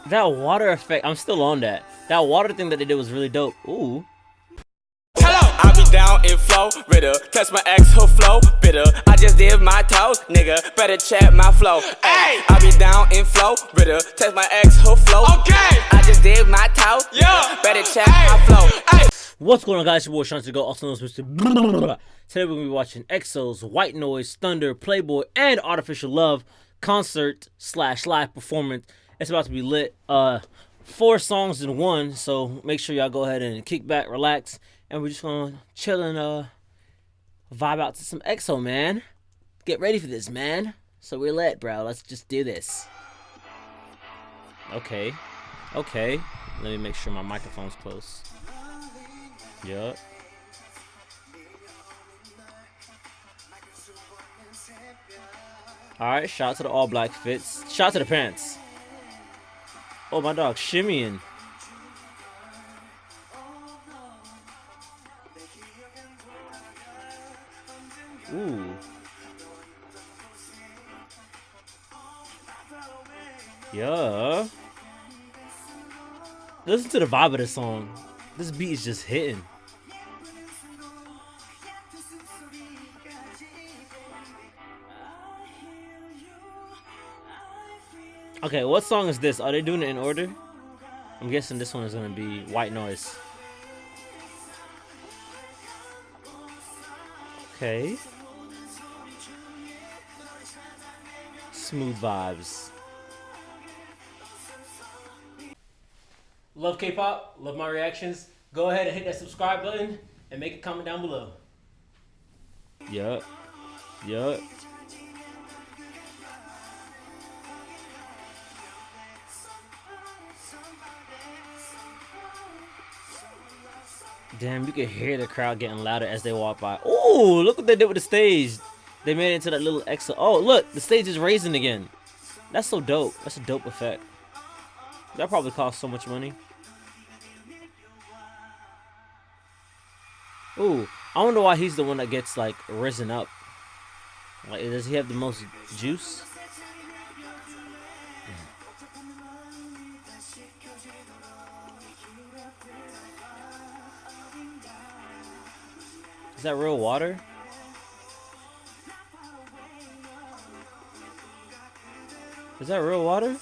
That water effect, I'm still on that. That water thing that they did was really dope. Ooh. Hello, I be down in flow, ritter. Touch my ex, her flow, bitter. I just did my toes, nigga. Better check my flow. Ay, I be down in flow, ritter. Touch my ex, her flow. Okay, I just did my toes, yeah. Better check my flow. Ay. What's going on, guys? Your boy ShantiDaGOAT, also known as Mr. Today we're gonna be watching EXO's White Noise, Thunder, Playboy, and Artificial Love concert / live performance. It's about to be lit. 4 songs in one, so make sure y'all go ahead and kick back, relax, and we're just gonna chill and vibe out to some EXO, man. Get ready for this, man. So we're lit, bro. Let's just do this. Okay. Let me make sure my microphone's close. Yup. Alright, shout out to the all black fits. Shout out to the pants. Oh, my dog shimmying. Ooh. Yeah. Listen to the vibe of this song. This beat is just hitting. Okay, what song is this? Are they doing it in order? I'm guessing this one is gonna be White Noise. Okay. Smooth vibes. Love K-pop, love my reactions. Go ahead and hit that subscribe button and make a comment down below. Yup. Damn, you can hear the crowd getting louder as they walk by. Ooh, look what they did with the stage. They made it into that little EXO. Oh, look, the stage is raising again. That's so dope. That's a dope effect. That probably cost so much money. Ooh, I wonder why he's the one that gets like risen up. Like, does he have the most juice? Is that real water? Is that real water?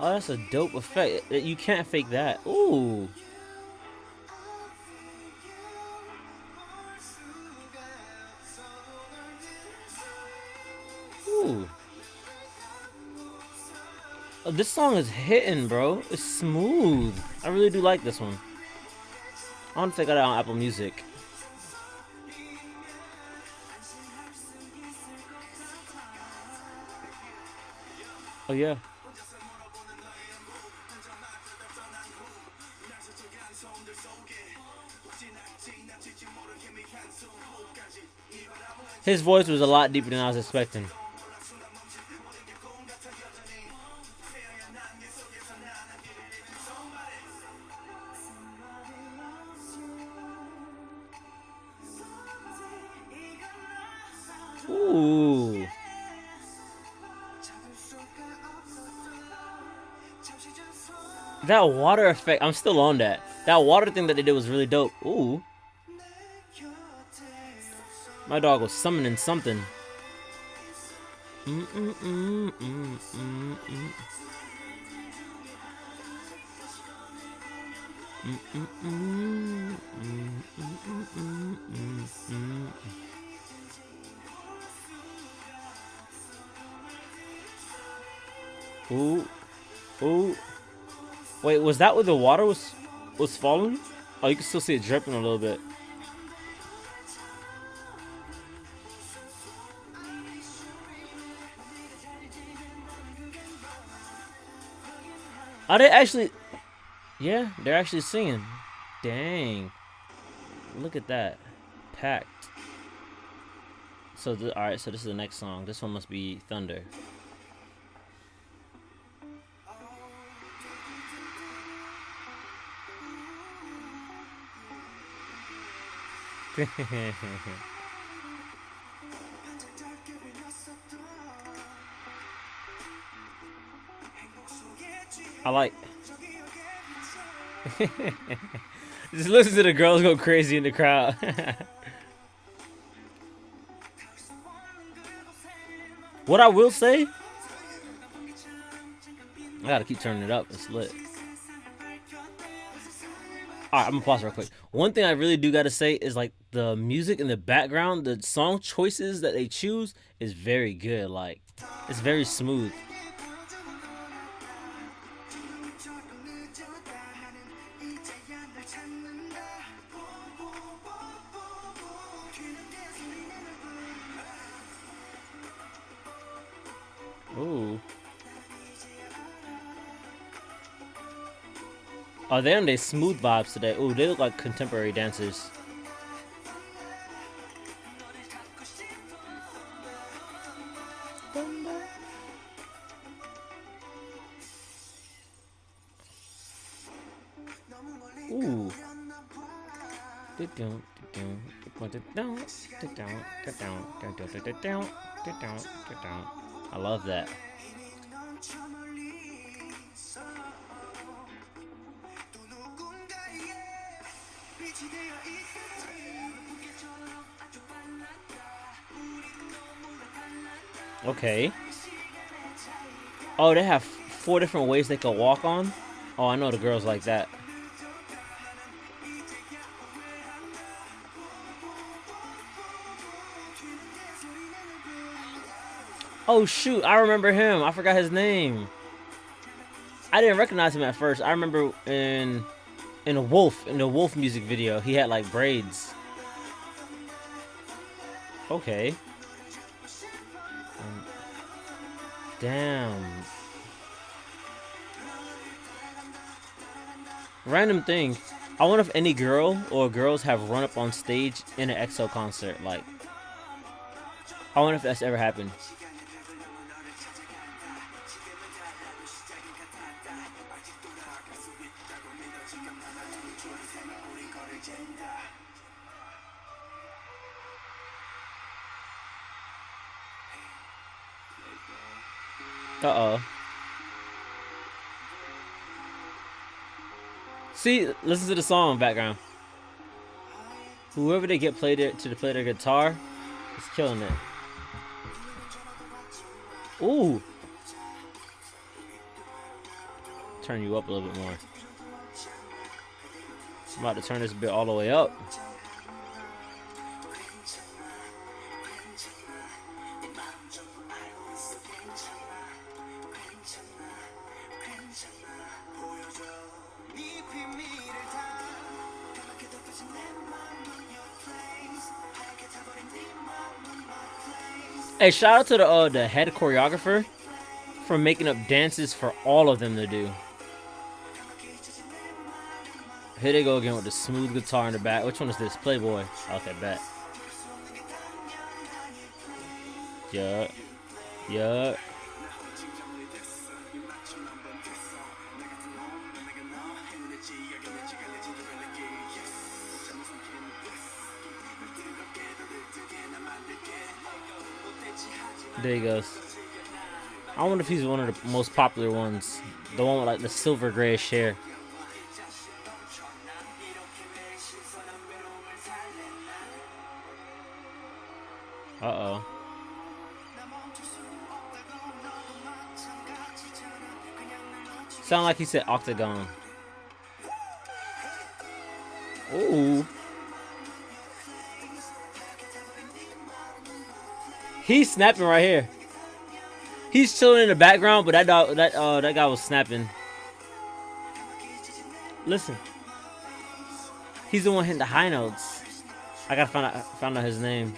Oh, that's a dope effect. You can't fake that. Ooh. Ooh. Oh, this song is hitting, bro. It's smooth. I really do like this one. I want to check it out on Apple Music. Oh, yeah. His voice was a lot deeper than I was expecting. Ooh. That water effect, I'm still on that. That water thing that they did was really dope. Ooh. My dog was summoning something. Ooh. Wait, was that where the water was falling? Oh, you can still see it dripping a little bit. Are they actually? Yeah, they're actually singing. Dang. Look at that. Packed. So, alright, so this is the next song. This one must be Thunder. I like. Just listen to the girls go crazy in the crowd. What I will say, I gotta keep turning it up. It's lit. Alright, I'm gonna pause real quick. One thing I really do gotta say is like the music in the background, the song choices that they choose is very good. Like, it's very smooth. Ooh. Oh, they're on their smooth vibes today. Ooh, they look like contemporary dancers. Ooh. I love that. Okay. Oh, they have 4 different ways they could walk on? Oh, I know the girls like that. Oh shoot, I remember him. I forgot his name. I didn't recognize him at first. I remember in the Wolf music video, he had like braids. Okay. Damn. Random thing. I wonder if any girl or girls have run up on stage in an EXO concert. Like, I wonder if that's ever happened. Uh-oh. See, listen to the song background. Whoever they get play their guitar is killing it. Ooh. Turn you up a little bit more. I'm about to turn this bit all the way up. Hey, shout out to the head choreographer for making up dances for all of them to do. Here they go again with the smooth guitar in the back. Which one is this? Playboy. Okay, bet. Yeah. Yeah. There he goes. I wonder if he's one of the most popular ones. The one with like the silver grayish hair. Uh-oh. Sound like he said octagon. Ooh. He's snapping right here. He's chilling in the background, but that guy was snapping. Listen. He's the one hitting the high notes. I gotta find out his name.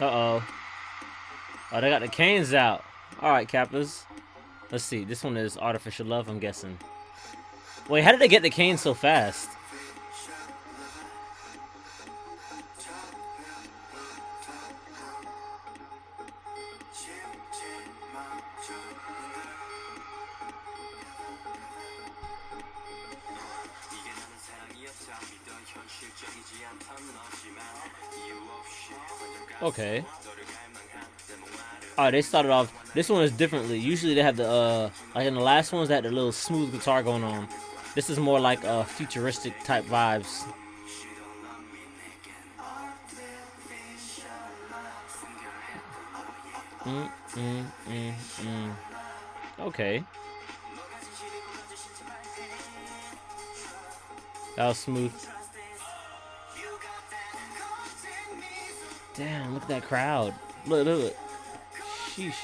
Uh-oh. Oh, they got the canes out. Alright, Kappas. Let's see. This one is Artificial Love, I'm guessing. Wait, how did they get the cane so fast? Okay. Oh, they started off. This one is differently. Usually they have the like in the last ones they had the little smooth guitar going on. This is more like futuristic type vibes. Okay. That was smooth. Damn, look at that crowd. Look, look. Sheesh.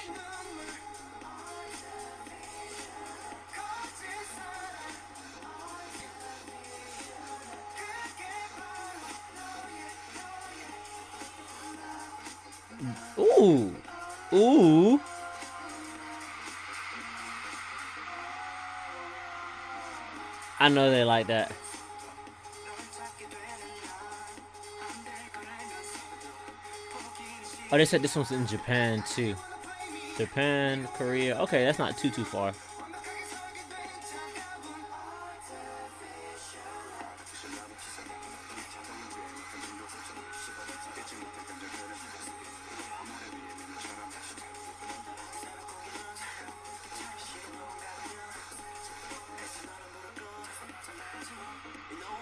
Ooh. Ooh. I know they like that. Oh, they said this one's in Japan too. Japan, Korea. Okay, that's not too far.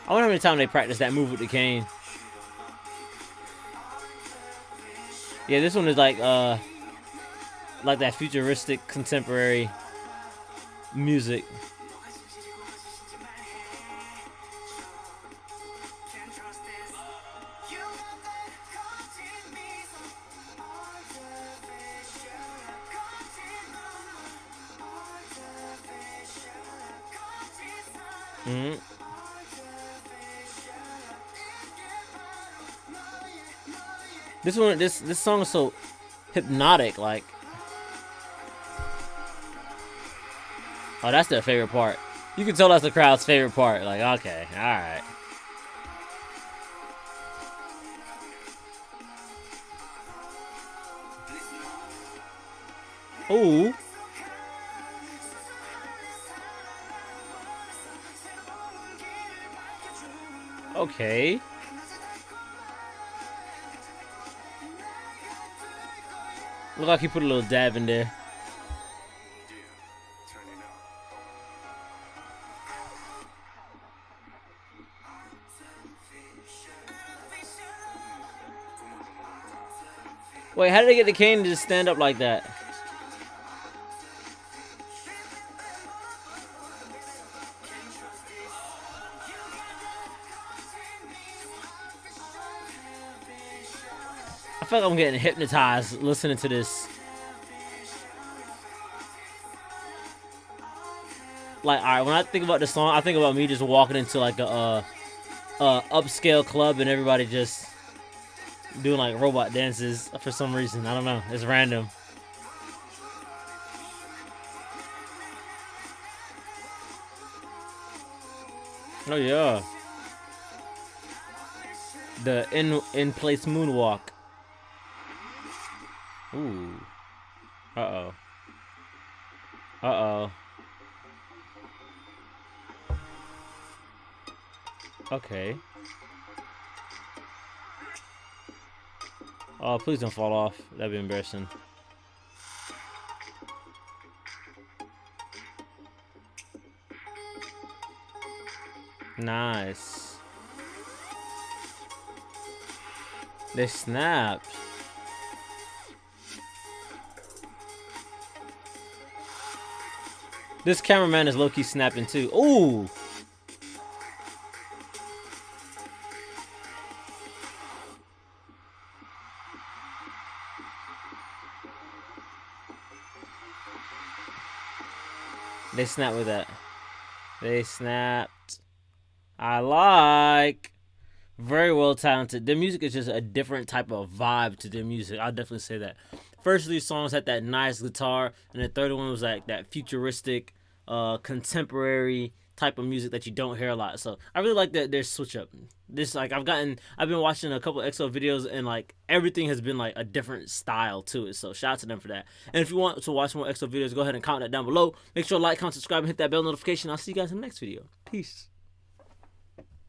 I wonder how many times they practice that move with the cane. Yeah, this one is like that futuristic contemporary music. This song is so hypnotic, like. Oh, that's their favorite part. You can tell that's the crowd's favorite part. Like, okay, all right. Ooh. Okay. Look like he put a little dab in there. Wait, how did they get the cane to just stand up like that? I feel like I'm getting hypnotized listening to this. Like, all right, when I think about the song, I think about me just walking into like a upscale club and everybody just doing like robot dances for some reason. I don't know. It's random. Oh yeah. The in place moonwalk. Ooh. Uh-oh. Uh-oh. Okay. Oh, please don't fall off. That'd be embarrassing. Nice. They snapped. This cameraman is low-key snapping too. Ooh! They snapped with that. They snapped. I like. Very well talented. Their music is just a different type of vibe to their music. I'll definitely say that. First of these songs had that nice guitar, and the third one was like that futuristic, contemporary type of music that you don't hear a lot. So I really like that their switch up. This like I've been watching a couple of EXO videos, and like everything has been like a different style to it. So shout out to them for that. And if you want to watch more EXO videos, go ahead and comment that down below. Make sure to like, comment, subscribe, and hit that bell notification. I'll see you guys in the next video. Peace.